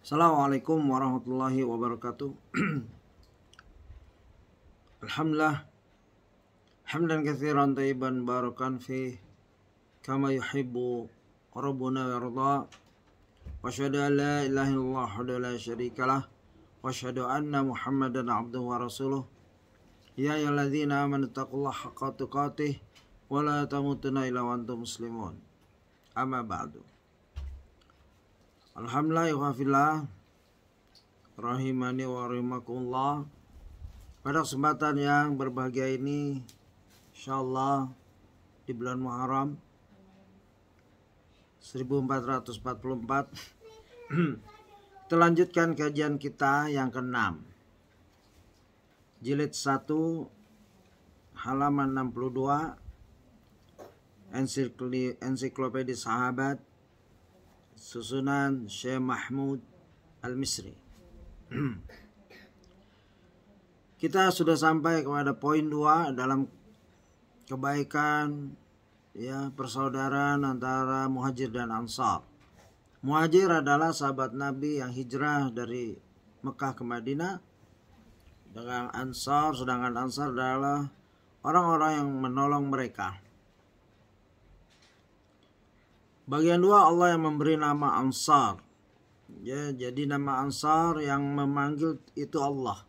Assalamualaikum warahmatullahi wabarakatuh. Alhamdulillah hamdan katsiran thayyiban barakan fi kama yuhibbu rabbuna wa yarda. Wa asyhadu an la ilaha illallah wahdahu la syarikalah wa asyhadu anna Muhammadan abduhu wa rasuluh. Ya ayyuhalladzina amanu taqullaha haqqa tuqatih wa la tamutunna illa wa antum muslimun. Amma ba'du. Alhamdulillah ikhwafillah rahimani wa rahimakumullah. Pada kesempatan yang berbahagia ini, insyaallah di bulan Muharram 1444 kita lanjutkan kajian kita yang ke-6, jilid 1 halaman 62, ensiklopedia sahabat susunan Syekh Mahmud Al-Misri. Kita sudah sampai kepada poin 2 dalam kebaikan persaudaraan antara Muhajir dan Ansar. Muhajir adalah sahabat Nabi yang hijrah dari Mekah ke Madinah, sedangkan Ansar adalah orang-orang yang menolong mereka. Bagian 2, Allah yang memberi nama Ansar. Jadi nama Ansar yang memanggil itu Allah.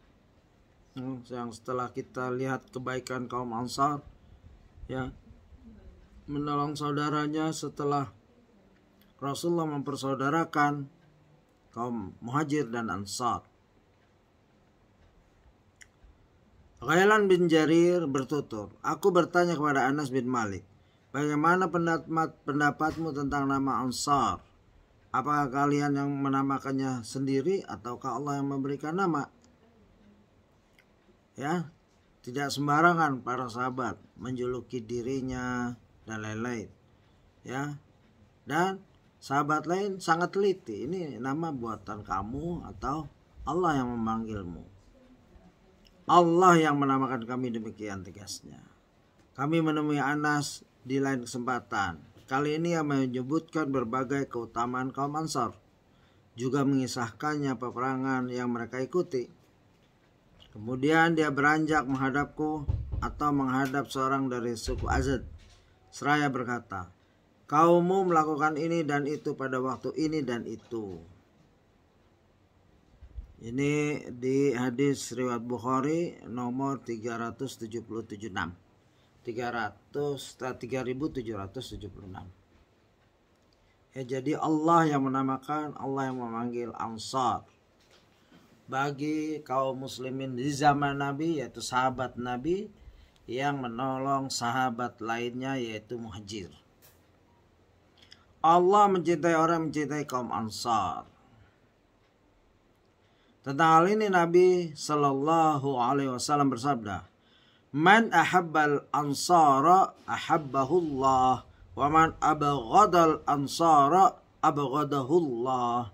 Yang setelah kita lihat kebaikan kaum Ansar, menolong saudaranya setelah Rasulullah mempersaudarakan kaum Muhajir dan Ansar. Ghailan bin Jarir bertutur, aku bertanya kepada Anas bin Malik, bagaimana pendapatmu tentang nama Ansar? Apakah kalian yang menamakannya sendiri ataukah Allah yang memberikan nama? Tidak sembarangan para sahabat menjuluki dirinya dan lain-lain. Dan sahabat lain sangat teliti, ini nama buatan kamu atau Allah yang memanggilmu? Allah yang menamakan kami, demikian tegasnya. Kami menemui Anas di lain kesempatan. Kali ini yang menyebutkan berbagai keutamaan kaum Ansar, juga mengisahkannya peperangan yang mereka ikuti. Kemudian dia beranjak menghadapku atau menghadap seorang dari suku Azad, seraya berkata, kaummu melakukan ini dan itu pada waktu ini dan itu. Ini di hadis riwayat Bukhari nomor 3776. 3776. Jadi Allah yang menamakan, Allah yang memanggil Ansar bagi kaum muslimin di zaman Nabi, yaitu sahabat Nabi yang menolong sahabat lainnya, yaitu Muhajir. Allah mencintai orang, mencintai kaum Ansar. Tentang hal ini Nabi Sallallahu Alaihi Wasallam bersabda, man ahabbal ansara ahabbahullah wa man abghadal ansara abghadahullah.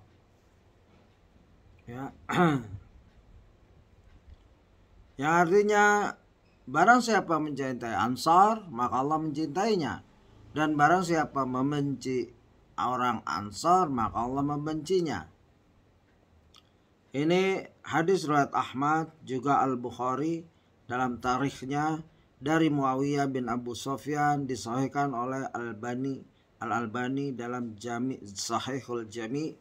Yang artinya barang siapa mencintai Ansar maka Allah mencintainya, dan barang siapa membenci orang Ansar maka Allah membencinya. Ini hadis riwayat Ahmad juga Al-Bukhari dalam tarikhnya dari Muawiyah bin Abu Sufyan, disahihkan oleh Al-Albani dalam Jami' Sahihul Jami'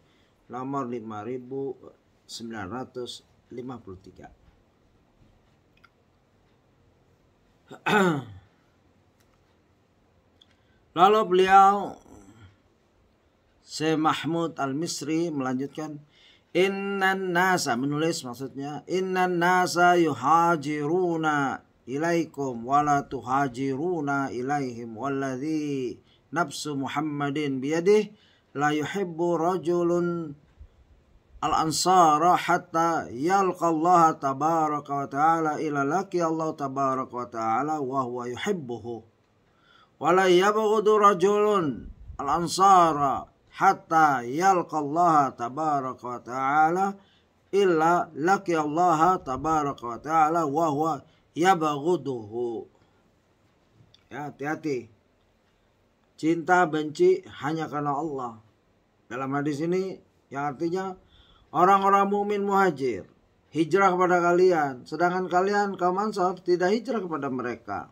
nomor 5953. Lalu beliau Syekh Mahmud Al-Misri melanjutkan, innan nasa, menulis maksudnya, innan nasa yuhajiruna ilaikum wala tuhajiruna ilaihim walladhi nafsu Muhammadin biyadih la yuhibbu rajulun al-ansara hatta yalqa Allah tabaraka wa ta'ala ila laki Allah tabaraka wa ta'ala wa huwa yuhibbuhu wa la yabghudu rajulun al-ansara hatta yalqa Allah tabaraka wa ta'ala illa laki Allah tabaraka wa ta'ala wa huwa yabghuduhu. Hati-hati, cinta benci hanya karena Allah. Dalam hadis ini yang artinya orang-orang mukmin muhajir hijrah kepada kalian, sedangkan kalian kaum Ansar tidak hijrah kepada mereka.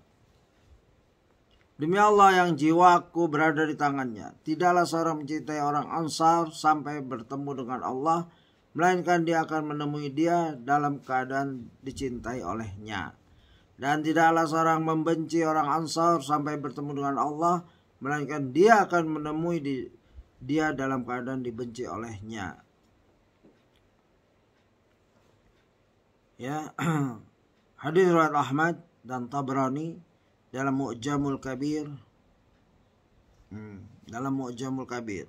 Demi Allah yang jiwaku berada di tangannya, tidaklah seorang mencintai orang Ansar sampai bertemu dengan Allah, melainkan dia akan menemui dia dalam keadaan dicintai olehnya. Dan tidaklah seorang membenci orang Ansar sampai bertemu dengan Allah, melainkan dia akan menemui dia dalam keadaan dibenci olehnya. Ya, hadis riwayat Ahmad dan Tabrani dalam Mu'jamul Kabir. Dalam Mu'jamul Kabir.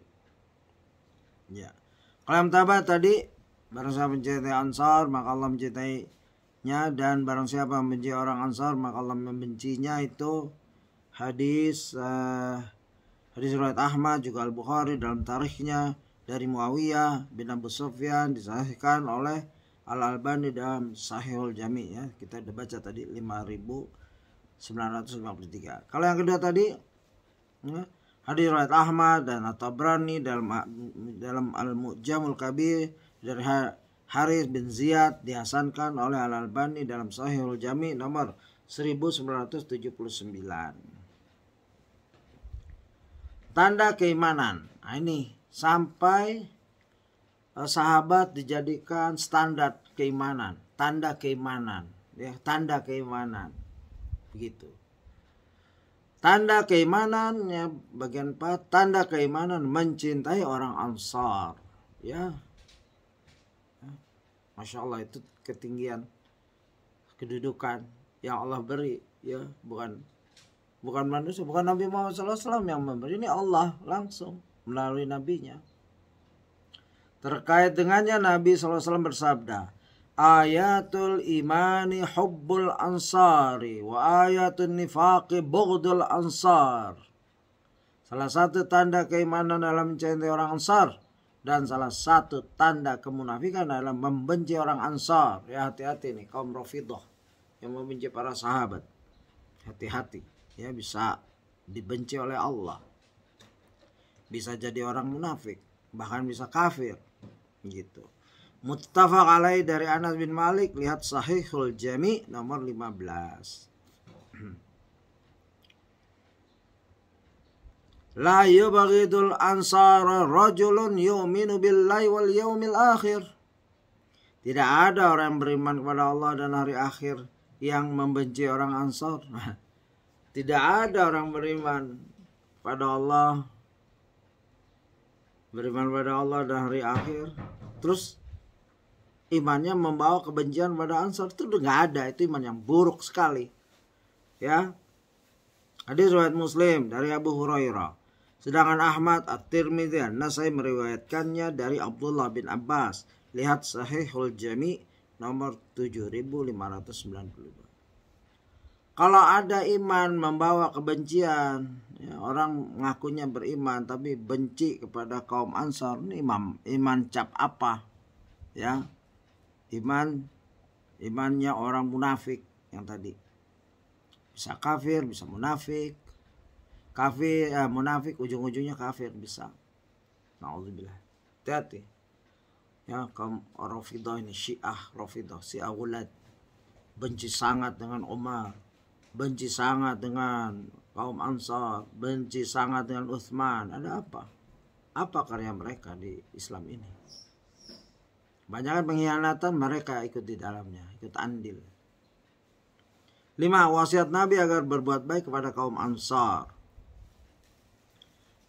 Ya. Kalau yang pertama tadi, barang siapa mencintai Ansar maka Allah mencintainya, dan barang siapa membenci orang Ansar maka Allah membencinya. Itu hadis riwayat Ahmad juga Al-Bukhari dalam tarikhnya dari Muawiyah bin Abu Sufyan, disahihkan oleh Al-Albani dalam Sahihul Jami', ya. Kita udah baca tadi 5953. Kalau yang kedua tadi, ya, hadis riwayat Ahmad dan At-Tabrani dalam Al-Mu'jamul Kabir dari Harits bin Ziyad, dihasankan oleh Al-Albani dalam Sahihul Jami' nomor 1979. Tanda keimanan. Nah, ini sampai sahabat dijadikan standar keimanan, tanda keimanan, ya, tanda keimanan, begitu. Tanda keimanan, ya, bagian 4, tanda keimanan mencintai orang Ansar, ya. Masya Allah, itu ketinggian kedudukan yang Allah beri, ya, bukan manusia, bukan Nabi Muhammad SAW yang memberi, ini Allah langsung melalui nabinya. Terkait dengannya Nabi SAW bersabda, ayatul imani hubbul ansari wa ayatul nifaqi bughdul ansar. Salah satu tanda keimanan dalam mencintai orang Ansar, dan salah satu tanda kemunafikan dalam membenci orang Ansar. Ya, hati-hati nih kaum Rafidhah yang membenci para sahabat. Hati-hati, ya, bisa dibenci oleh Allah, bisa jadi orang munafik, bahkan bisa kafir, gitu. Muttafaq alaih dari Anas bin Malik, lihat Sahihul Jami' nomor 15. La yubaghidul ansara rajulun yu'minu billahi wal yawmil akhir. Tidak ada orang yang beriman kepada Allah dan hari akhir yang membenci orang Ansar. Tidak ada orang beriman pada Allah, beriman pada Allah dan hari akhir, terus imannya membawa kebencian pada Ansar. Itu udah gak ada, itu iman yang buruk sekali, ya. Hadis riwayat Muslim dari Abu Hurairah, sedangkan Ahmad, At-Tirmidzi, An-Nasai meriwayatkannya dari Abdullah bin Abbas. Lihat Sahihul Jami' nomor 7592. Kalau ada iman membawa kebencian, ya, orang ngakunya beriman tapi benci kepada kaum Ansar, ini iman cap apa? Ya, imannya orang munafik yang tadi. Bisa kafir, bisa munafik. Kafir, munafik ujung-ujungnya kafir bisa. Nauzubillah. Hati-hati. Ya, kaum Rafidhah ini, Syiah Rafidhah, Syiah Ghulat, benci sangat dengan Umar, benci sangat dengan kaum Ansar, benci sangat dengan Utsman. Ada apa? Apa karya mereka di Islam ini? Banyak pengkhianatan mereka ikut di dalamnya, ikut andil. 5. Wasiat Nabi agar berbuat baik kepada kaum Ansar.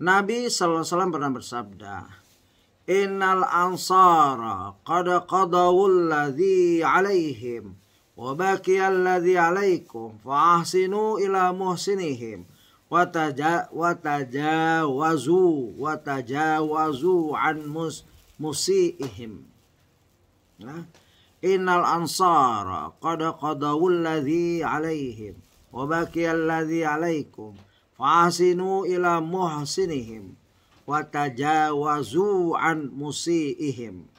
Nabi SAW pernah bersabda, Innal ansara qad qadawul ladzi alaihim wa baqiyal ladzi alaikum fa ahsinu ila muhsinihim wa tajawazu an musiihim. Nah, innal ansara qad qadawul ladzi alaihim wa baqiyal ladzi alaikum fa ahsinu ila muhsinihim wa tajawazu an musiihim.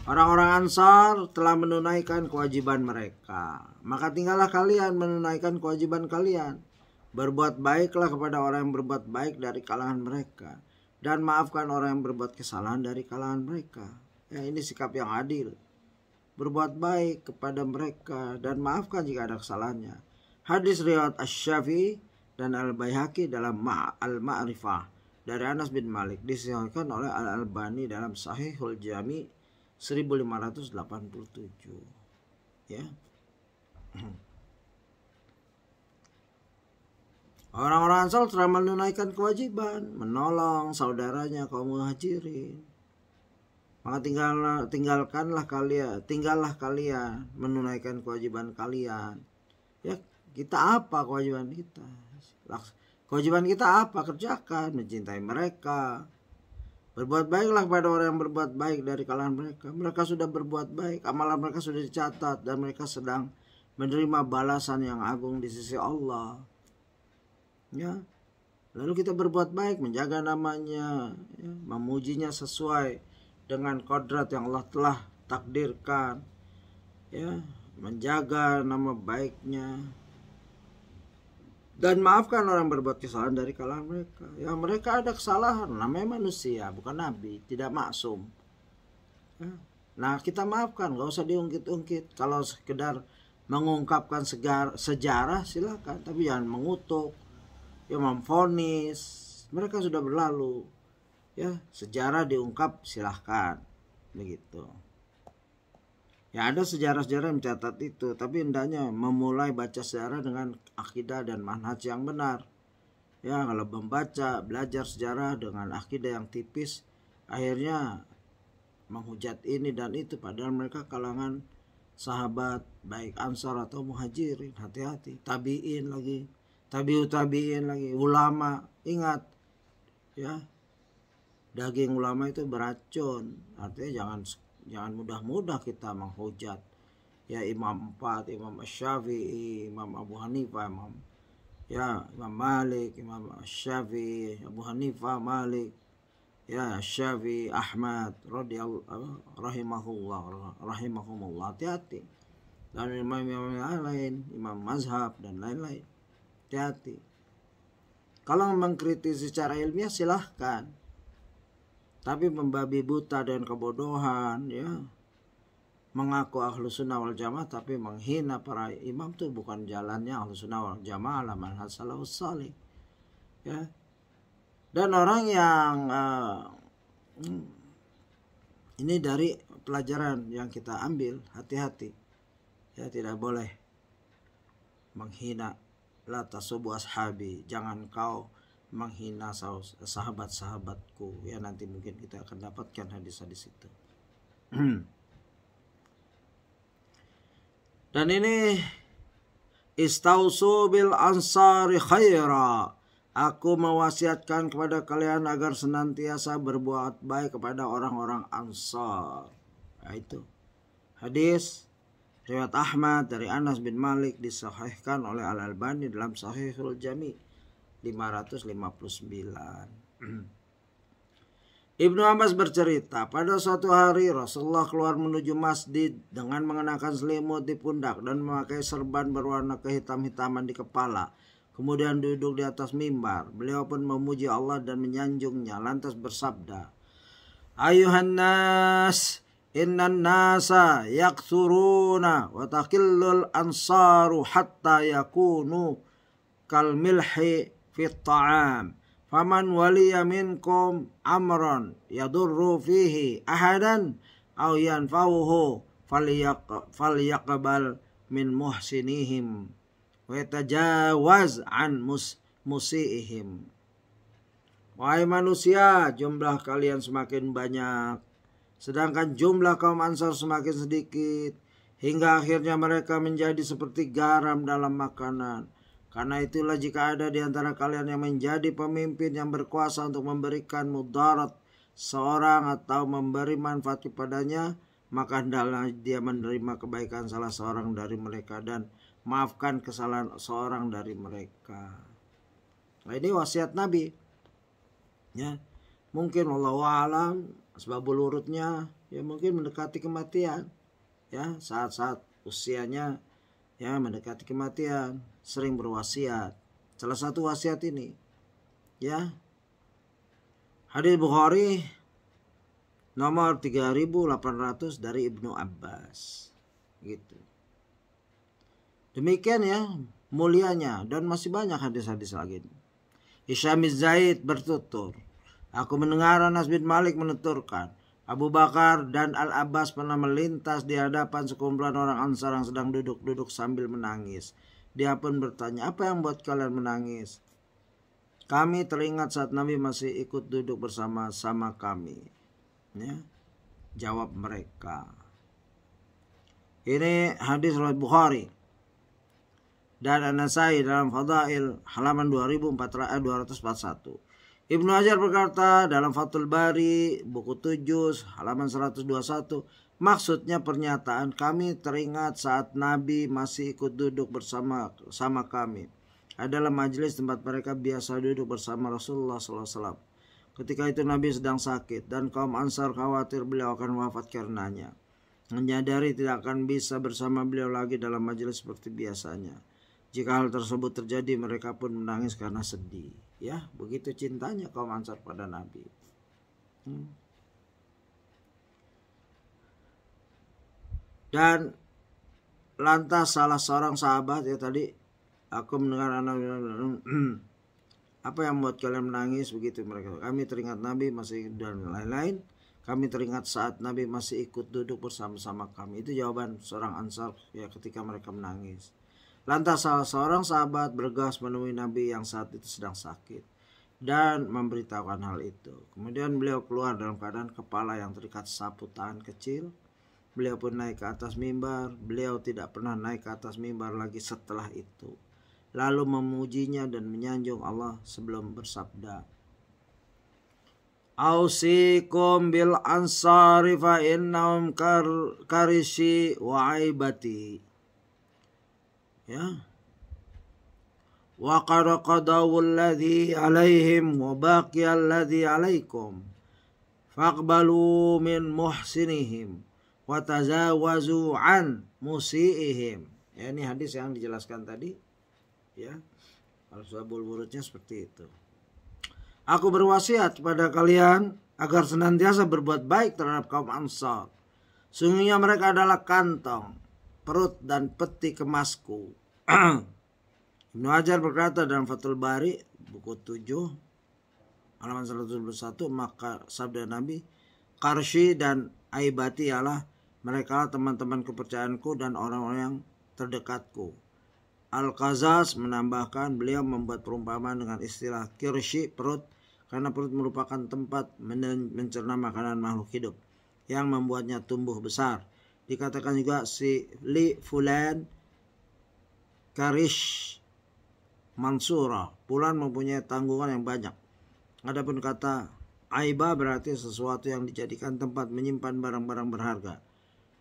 Orang-orang Ansar telah menunaikan kewajiban mereka, maka tinggallah kalian menunaikan kewajiban kalian. Berbuat baiklah kepada orang yang berbuat baik dari kalangan mereka, dan maafkan orang yang berbuat kesalahan dari kalangan mereka. Ya, ini sikap yang adil. Berbuat baik kepada mereka dan maafkan jika ada kesalahannya. Hadis riwayat Asy-Syafi'i dan Al-Baihaqi dalam Al-Ma'rifah dari Anas bin Malik, disahihkan oleh Al-Albani dalam Sahihul Jami 1587. Ya. Orang-orang Ansar telah menunaikan kewajiban menolong saudaranya kaum Muhajirin. Maka tinggallah kalian menunaikan kewajiban kalian. Ya, kita apa kewajiban kita? Kewajiban kita apa? Kerjakan, mencintai mereka. Berbuat baiklah kepada orang yang berbuat baik dari kalangan mereka. Mereka sudah berbuat baik, amalan mereka sudah dicatat dan mereka sedang menerima balasan yang agung di sisi Allah. Ya. Lalu kita berbuat baik, menjaga namanya, ya, memujinya sesuai dengan kodrat yang Allah telah takdirkan, ya, menjaga nama baiknya, dan maafkan orang berbuat kesalahan dari kalangan mereka. Ya, mereka ada kesalahan, namanya manusia, bukan nabi, tidak maksum. Ya. Nah, kita maafkan, gak usah diungkit-ungkit. Kalau sekedar mengungkapkan sejarah silakan, tapi jangan mengutuk, ya, memvonis. Mereka sudah berlalu. Ya, sejarah diungkap silahkan, begitu. Ya, ada sejarah-sejarah yang mencatat itu, tapi hendaknya memulai baca sejarah dengan akidah dan manhaj yang benar. Ya, kalau belajar sejarah dengan akidah yang tipis, akhirnya menghujat ini dan itu, padahal mereka kalangan sahabat baik Ansar atau Muhajirin. Hati-hati, tabi'in lagi, tabi'in lagi, ulama. Ingat, ya, daging ulama itu beracun. Artinya jangan mudah-mudah kita menghujat, ya, Imam 4, Imam Syafi'i, Imam Abu Hanifah, Imam Malik, Imam Syafi'i, Abu Hanifah, Malik, ya, Syafi'i, Ahmad rahimahumullah. Hati-hati. Dan imam yang lain, imam mazhab dan lain-lain. Hati-hati. Kalau mengkritisi secara ilmiah silahkan, tapi membabi buta dan kebodohan, ya, mengaku ahlu sunnah wal jamaah tapi menghina para imam, itu bukan jalannya ahlu sunnah wal jamaah, manhaj salafus salih. Ya. Dan orang yang ini dari pelajaran yang kita ambil, hati-hati, ya, tidak boleh menghina. La tasubu ashabi, jangan kau menghina sahabat-sahabatku. Ya, nanti mungkin kita akan dapatkan hadis-hadis itu. Dan ini istausu bil ansari khaira, aku mewasiatkan kepada kalian agar senantiasa berbuat baik kepada orang-orang Ansar. Nah, itu hadis riwayat Ahmad dari Anas bin Malik, disahihkan oleh Al-Albani dalam Sahihul Jami 559. Ibnu Abbas bercerita, pada suatu hari Rasulullah keluar menuju masjid dengan mengenakan selimut di pundak dan memakai serban berwarna kehitam-hitaman di kepala. Kemudian duduk di atas mimbar. Beliau pun memuji Allah dan menyanjungnya, lantas bersabda, Ayuhan nas, innan nasa yakthuruna wa taqillul ansaru hatta yakunu kal milhi fit ta'am. Faman waliya minkum amran yadurru fihi ahadan aw yanfa'uhu falyaqbal min muhsinihim wa yatajawaz an musiihim. Wahai manusia, jumlah kalian semakin banyak, sedangkan jumlah kaum Ansar semakin sedikit, hingga akhirnya mereka menjadi seperti garam dalam makanan. Karena itulah jika ada di antara kalian yang menjadi pemimpin yang berkuasa untuk memberikan mudarat seorang atau memberi manfaat kepadanya, maka hendaklah dia menerima kebaikan salah seorang dari mereka dan maafkan kesalahan seorang dari mereka. Nah, ini wasiat Nabi. Ya, mungkin wallahu a'lam asbabul urutnya, ya, mungkin mendekati kematian, ya, saat-saat usianya, ya, mendekati kematian, sering berwasiat. Salah satu wasiat ini, ya, Hadis Bukhari nomor 3800 dari Ibnu Abbas. Gitu. Demikian ya mulianya, dan masih banyak hadis-hadis lagi. Hisyam bin Zaid bertutur, aku mendengar Anas bin Malik menuturkan, Abu Bakar dan Al-Abbas pernah melintas di hadapan sekumpulan orang Ansar yang sedang duduk-duduk sambil menangis. Dia pun bertanya, apa yang buat kalian menangis? Kami teringat saat Nabi masih ikut duduk bersama-sama kami. Ya, jawab mereka. Ini hadis riwayat Bukhari dan An-Nasai dalam Fadail halaman 2241. Ibnu Hajar berkata dalam Fathul Bari buku 7 halaman 121, maksudnya pernyataan kami teringat saat Nabi masih ikut duduk bersama kami adalah majelis tempat mereka biasa duduk bersama Rasulullah SAW. Ketika itu Nabi sedang sakit dan kaum Ansar khawatir beliau akan wafat karenanya. Menyadari tidak akan bisa bersama beliau lagi dalam majelis seperti biasanya. Jika hal tersebut terjadi, mereka pun menangis karena sedih. Ya, begitu cintanya kaum Ansar pada Nabi. Dan lantas salah seorang sahabat ya tadi, aku mendengar anak apa yang membuat kalian menangis, begitu mereka. Kami teringat Nabi masih dan lain-lain. Kami teringat saat Nabi masih ikut duduk bersama-sama kami. Itu jawaban seorang Ansar ya ketika mereka menangis. Lantas salah seorang sahabat bergegas menemui Nabi yang saat itu sedang sakit dan memberitahukan hal itu. Kemudian beliau keluar dalam keadaan kepala yang terikat sapu tangan kecil. Beliau pun naik ke atas mimbar. Beliau tidak pernah naik ke atas mimbar lagi setelah itu. Lalu memujinya dan menyanjung Allah sebelum bersabda, Ausikum bil ansari fa innahum karishi wa aibati. Ya. Wa qad qadawu alladhi alaihim wa baqiya alladhi alaikum. Faqbalu min muhsinihim wa tazawazu an musiihim. Ya, ini hadis yang dijelaskan tadi. Ya, al-sabul wurudnya seperti itu. Aku berwasiat kepada kalian agar senantiasa berbuat baik terhadap kaum Ansar. Sungguhnya mereka adalah kantong, perut dan peti kemasku. Ibnu Hajar berkata dalam Fathul Bari buku 7 halaman 121, maka sabda Nabi, Karshi dan Aibati ialah mereka teman-teman kepercayaanku dan orang-orang yang terdekatku. Al-Qazaz menambahkan, beliau membuat perumpamaan dengan istilah kirshi, perut, karena perut merupakan tempat mencerna makanan makhluk hidup yang membuatnya tumbuh besar. Dikatakan juga si li fulan karish mansura, fulan mempunyai tanggungan yang banyak. Adapun kata aiba berarti sesuatu yang dijadikan tempat menyimpan barang-barang berharga.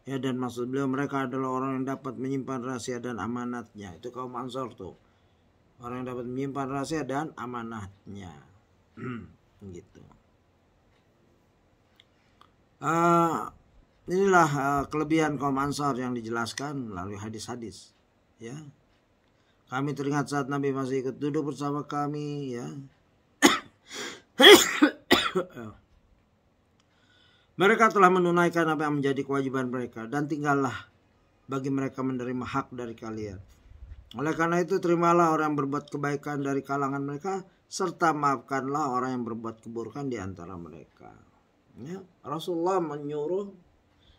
Ya, dan maksud beliau mereka adalah orang yang dapat menyimpan rahasia dan amanatnya. Itu kaum Ansar tuh. Orang yang dapat menyimpan rahasia dan amanatnya. Gitu. Inilah kelebihan kaum Ansar yang dijelaskan melalui hadis-hadis. Ya. Kami teringat saat Nabi masih ikut duduk bersama kami. Ya. Mereka telah menunaikan apa yang menjadi kewajiban mereka dan tinggallah bagi mereka menerima hak dari kalian. Oleh karena itu terimalah orang yang berbuat kebaikan dari kalangan mereka serta maafkanlah orang yang berbuat keburukan di antara mereka. Ya, Rasulullah menyuruh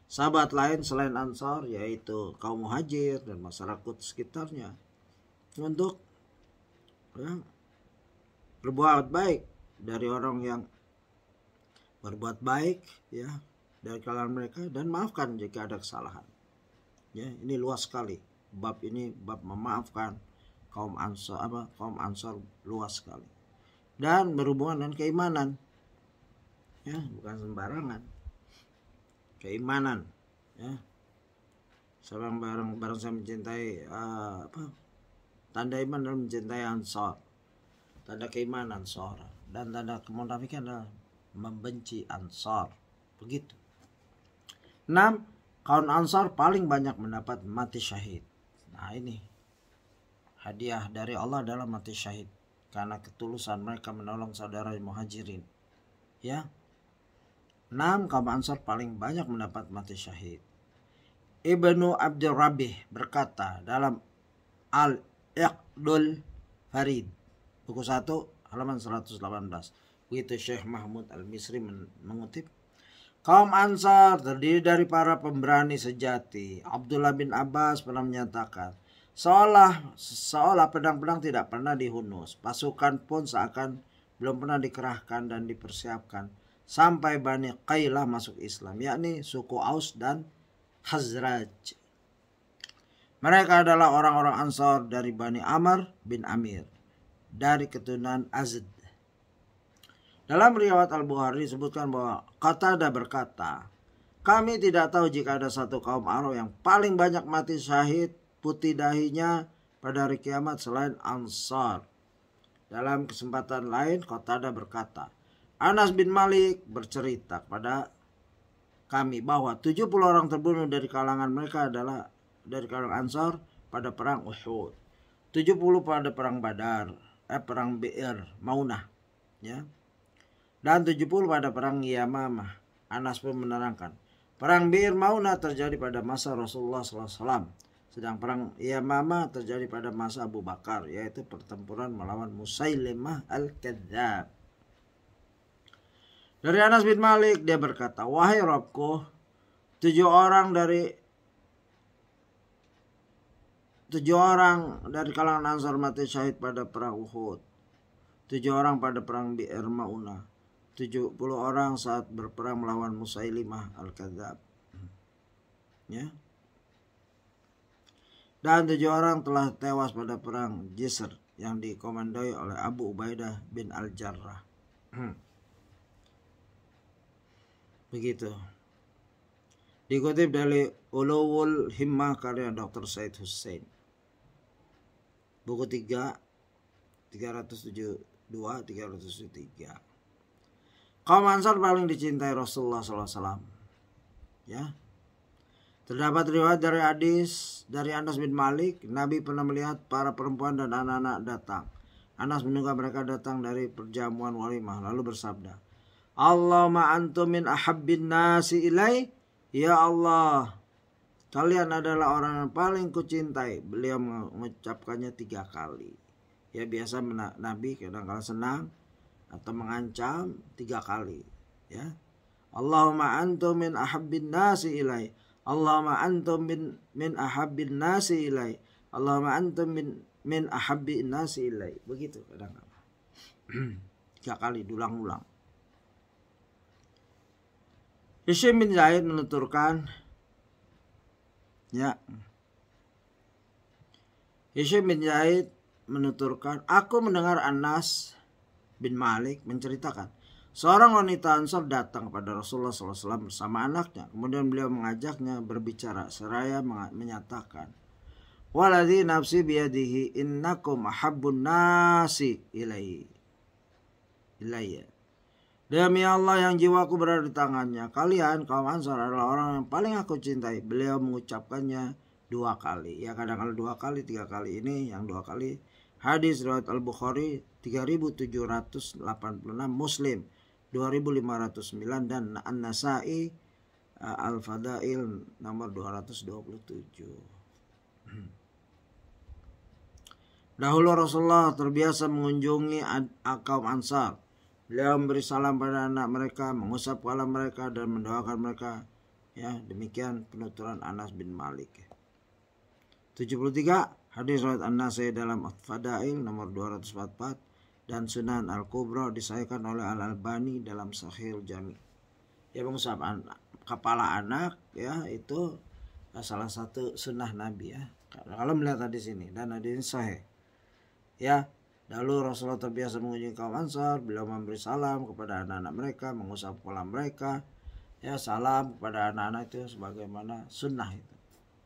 sahabat lain selain Ansar yaitu kaum Muhajir dan masyarakat sekitarnya untuk ya, berbuat baik dari orang yang berbuat baik ya dari kalangan mereka dan maafkan jika ada kesalahan. Ya, ini luas sekali. Bab ini bab memaafkan kaum Ansar luas sekali. Dan berhubungan dengan keimanan. Ya, bukan sembarangan. Keimanan, ya. Barang saya mencintai tanda iman adalah mencintai Ansar. Tanda keimanan seorang dan tanda kemunafikan adalah membenci Ansar. Begitu. 6. Kaum Ansar paling banyak mendapat mati syahid. Nah, ini hadiah dari Allah adalah mati syahid karena ketulusan mereka menolong saudara Muhajirin. Ya. 6. Kaum Ansar paling banyak mendapat mati syahid. Ibnu Abdul Rabih berkata dalam Al-Iqdul Farid buku 1 halaman 118. Begitu Syekh Mahmud Al-Misri mengutip. Kaum Ansar terdiri dari para pemberani sejati. Abdullah bin Abbas pernah menyatakan, seolah pedang-pedang tidak pernah dihunus. Pasukan pun seakan belum pernah dikerahkan dan dipersiapkan sampai Bani Qailah masuk Islam, yakni suku Aus dan Khazraj. Mereka adalah orang-orang Ansar dari Bani Amr bin Amir, dari keturunan Azd. Dalam riwayat Al-Bukhari disebutkan bahwa Qatadah berkata, kami tidak tahu jika ada satu kaum Arab yang paling banyak mati syahid putih dahinya pada hari kiamat selain Ansar. Dalam kesempatan lain Qatadah berkata, Anas bin Malik bercerita kepada kami bahwa 70 orang terbunuh dari kalangan mereka adalah dari kalangan Ansar pada perang Uhud, 70 pada perang Badar, perang Bi'r Maunah, ya. Dan 70 pada perang Yamamah. Anas pun menerangkan, perang Bi'r Maunah terjadi pada masa Rasulullah SAW, sedang perang Yamamah terjadi pada masa Abu Bakar, yaitu pertempuran melawan Musailimah Al-Kadzab. Dari Anas bin Malik dia berkata, wahai Rabbku, 7 orang dari kalangan Ansar mati syahid pada perang Uhud, 7 orang pada perang Bi'r Maunah, 70 orang saat berperang melawan Musailimah Al-Kadzab, ya. Dan 7 orang telah tewas pada perang Jisr yang dikomandoi oleh Abu Ubaidah bin Al-Jarrah. Begitu. Dikutip dari Ulul Himmah karya Dr. Said Hussein, buku 3 372-373. Kaum Ansar paling dicintai Rasulullah SAW, ya. Terdapat riwayat dari hadis dari Anas bin Malik, Nabi pernah melihat para perempuan dan anak-anak datang. Anas menduga mereka datang dari perjamuan walimah, lalu bersabda, Allahumma antum min ahabbin nasi ilai, ya Allah, kalian adalah orang yang paling kucintai. Beliau mengucapkannya 3 kali. Ya, biasa Nabi kadang-kadang senang atau mengancam 3 kali, ya. Allahumma antum min ahabbin nasi ilai, Allahumma antum min ahabbin nasi ilai, Allahumma antum min ahabbin nasi ilai. Begitu kadang-kadang. 3 kali diulang-ulang. Hisham bin Zaid menuturkan, ya. Hisham bin Zaid menuturkan, aku mendengar Anas bin Malik menceritakan, seorang wanita Ansar datang kepada Rasulullah SAW bersama anaknya. Kemudian beliau mengajaknya berbicara seraya menyatakan, waladhi nafsi biyadihi innakum ahabbun nasi ilayya. Demi Allah yang jiwaku berada di tangannya, kalian kaum Ansar adalah orang yang paling aku cintai. Beliau mengucapkannya 2 kali. Ya, kadang-kadang 2 kali, 3 kali. Ini yang 2 kali. Hadis riwayat Al-Bukhari 3786, Muslim 2509 dan An-Nasa'i Al-Fadail nomor 227. Dahulu Rasulullah terbiasa mengunjungi kaum Ansar. Beliau memberi salam pada anak mereka, mengusap kepala mereka dan mendoakan mereka. Ya, demikian penuturan Anas bin Malik. 73. Hadis riwayat An-Nasai dalam Al-Fadail nomor 244 dan Sunan Al-Kubra disahihkan oleh Al-Albani dalam Sahih Jami. Ya, mengusap kepala anak, ya, itu salah satu sunnah Nabi, ya. Kalau melihat hadis ini, dan hadis ini sahih. Ya, dahulu Rasulullah terbiasa mengunjungi kaum Ansar. Beliau memberi salam kepada anak-anak mereka, mengusap kepala mereka. Ya, salam kepada anak-anak itu sebagaimana sunnah itu.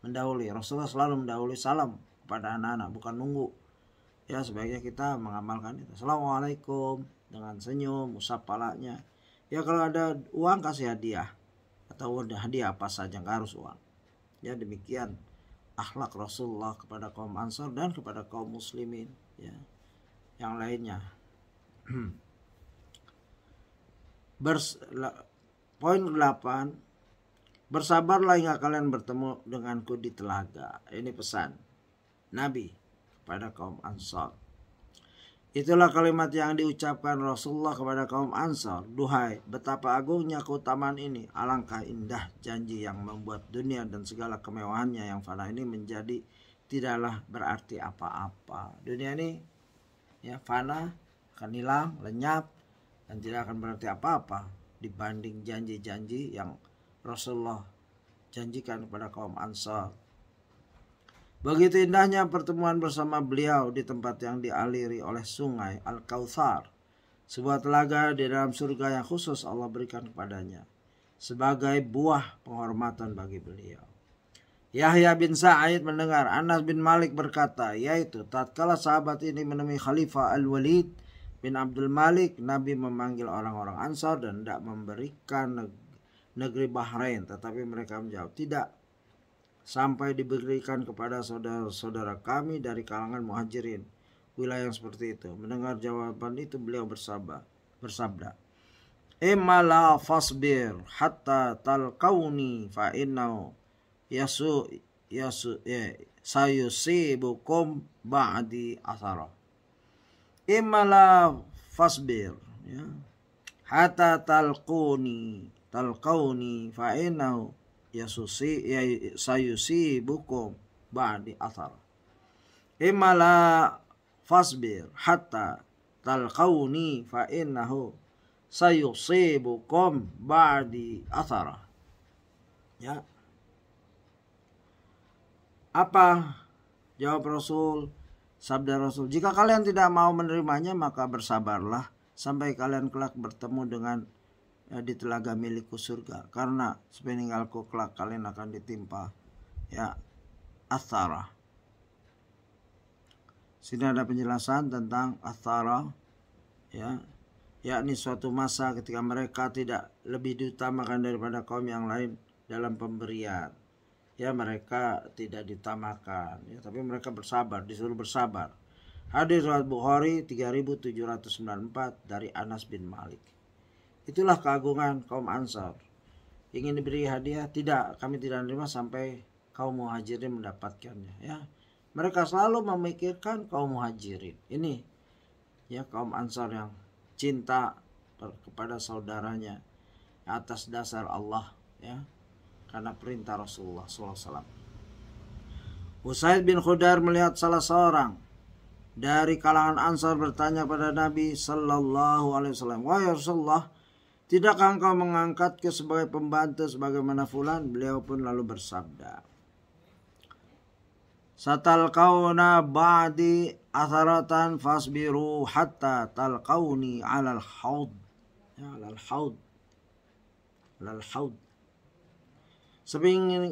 Mendahului, Rasulullah selalu mendahului salam pada anak-anak, bukan nunggu. Ya, sebaiknya kita mengamalkan itu. Assalamualaikum dengan senyum, usap palanya. Ya, kalau ada uang kasih hadiah, atau udah hadiah apa saja, nggak harus uang. Ya, demikian akhlak Rasulullah kepada kaum Ansar dan kepada kaum muslimin, ya, yang lainnya. Poin 8, bersabarlah hingga kalian bertemu denganku di telaga. Ini pesan Nabi kepada kaum Ansar. Itulah kalimat yang diucapkan Rasulullah kepada kaum Ansar. Duhai, betapa agungnya keutamaan ini. Alangkah indah janji yang membuat dunia dan segala kemewahannya yang fana ini menjadi tidaklah berarti apa-apa. Dunia ini ya fana, akan hilang, lenyap, dan tidak akan berarti apa-apa dibanding janji-janji yang Rasulullah janjikan kepada kaum Ansar. Begitu indahnya pertemuan bersama beliau di tempat yang dialiri oleh sungai Al-Kautsar, sebuah telaga di dalam surga yang khusus Allah berikan kepadanya sebagai buah penghormatan bagi beliau. Yahya bin Sa'id mendengar Anas bin Malik berkata, yaitu tatkala sahabat ini menemui Khalifah Al-Walid bin Abdul Malik, Nabi memanggil orang-orang Ansar dan tidak memberikan negeri Bahrain, tetapi mereka menjawab, tidak, sampai diberikan kepada saudara-saudara kami dari kalangan muhajirin wilayah yang seperti itu. Mendengar jawaban itu beliau bersabda, imala fasbir hatta talqauni fa innahu sayusibukum ba'di athara. Imala fasbir ya, hatta talqauni fa innahu sayusibukum ba'di athar. Imala fasbir hatta talqauni fa innahu sayusibukum ba'di athar. Ya. Apa jawab Rasul? Sabda Rasul, jika kalian tidak mau menerimanya maka bersabarlah sampai kalian kelak bertemu dengan di telaga milikku surga, karena sepeninggalku kelak kalian akan ditimpa ya athara. Sini ada penjelasan tentang athara ya, yakni suatu masa ketika mereka tidak lebih diutamakan daripada kaum yang lain dalam pemberian. Ya, mereka tidak ditamakan ya, tapi mereka bersabar, disuruh bersabar. Hadis riwayat Bukhari 3794 dari Anas bin Malik. Itulah keagungan kaum Ansar. Ingin diberi hadiah, tidak, kami tidak menerima sampai kaum muhajirin mendapatkannya ya. Mereka selalu memikirkan kaum muhajirin. Ini ya kaum Ansar yang cinta kepada saudaranya atas dasar Allah ya, karena perintah Rasulullah SAW. Usaid bin Khudar melihat salah seorang dari kalangan Ansar bertanya pada Nabi Sallallahu Alaihi Wasallam, wahai Rasulullah, tidakkah engkau mengangkatku sebagai pembantu sebagaimana fulan? Beliau pun lalu bersabda, satalqauna ba'di atharatan fasbiru hatta talqauni alal haud. Ya, alal haud. Alal haud.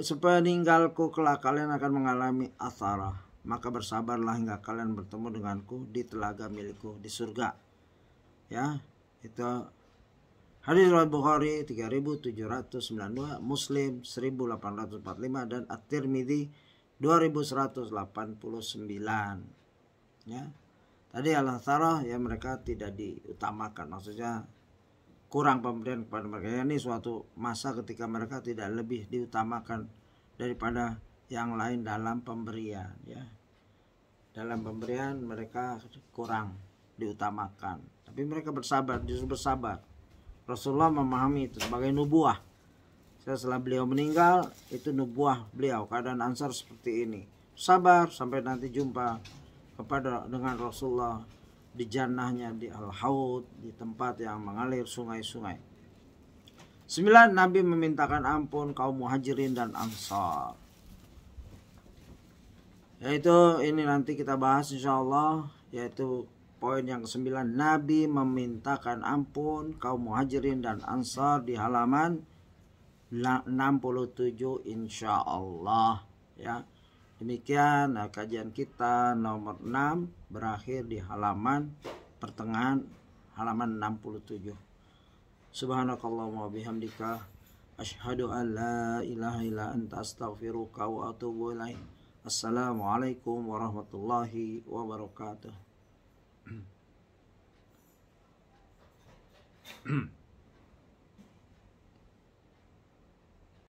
Sepeninggalku kelak kalian akan mengalami athara, maka bersabarlah hingga kalian bertemu denganku di telaga milikku di surga. Ya, itu hadis riwayat Bukhari 3792, Muslim 1845 dan At-Tirmidzi 2189. Ya. Tadi al-athara ya, mereka tidak diutamakan, maksudnya kurang pemberian kepada mereka. Ini suatu masa ketika mereka tidak lebih diutamakan daripada yang lain dalam pemberian ya. Dalam pemberian mereka kurang diutamakan, tapi mereka bersabar, disuruh bersabar. Rasulullah memahami itu sebagai nubuah. Setelah beliau meninggal, itu nubuah beliau, keadaan Ansar seperti ini. Sabar sampai nanti jumpa dengan Rasulullah di jannahnya, di Al-Haud, di tempat yang mengalir sungai-sungai. 9. Nabi memintakan ampun kaum muhajirin dan ansar. Yaitu ini nanti kita bahas insyaallah, yaitu poin yang ke-9. Nabi memintakan ampun kaum muhajirin dan ansar di halaman 67 insyaallah ya. Demikian kajian kita nomor 6 berakhir di halaman pertengahan halaman 67. Subhanakallahumma wa bihamdika asyhadu an la ilaha illa anta astaghfiruka wa atubu ilaik. Assalamualaikum warahmatullahi wabarakatuh.